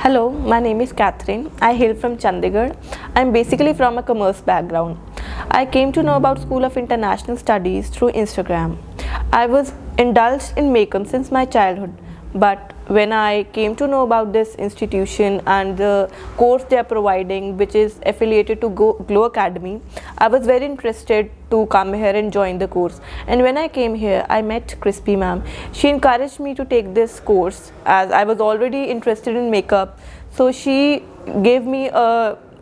Hello, my name is Catherine. I hail from Chandigarh. I am basically from a commerce background. I came to know about School of International Studies through Instagram. I was indulged in makeup since my childhood, but when I came to know about this institution and the course they are providing, which is affiliated to Glow Academy, I was very interested to come here and join the course. And when I came here, I met Crispy ma'am. She encouraged me to take this course as I was already interested in makeup. So she gave me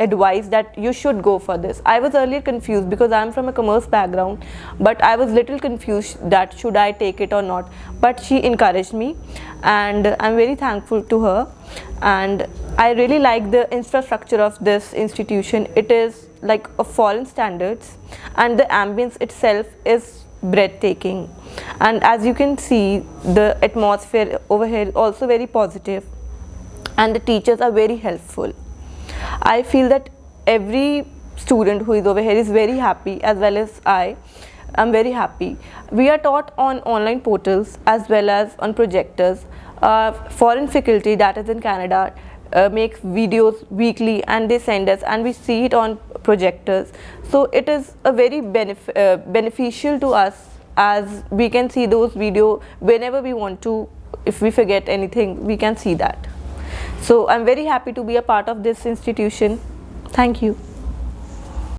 advice that you should go for this. I was earlier confused because I'm from a commerce background, but I was little confused that should I take it or not. But she encouraged me, and I'm very thankful to her. And I really like the infrastructure of this institution. It is like a foreign standards, and the ambience itself is breathtaking. And as you can see, the atmosphere over here is also very positive, and the teachers are very helpful. I feel that every student who is over here is very happy, as well as I am very happy. We are taught on online portals as well as on projectors. Foreign faculty that is in Canada makes videos weekly and they send us, and we see it on projectors. So it is a very beneficial to us, as we can see those videos whenever we want to. If we forget anything, we can see that. So I'm very happy to be a part of this institution. Thank you.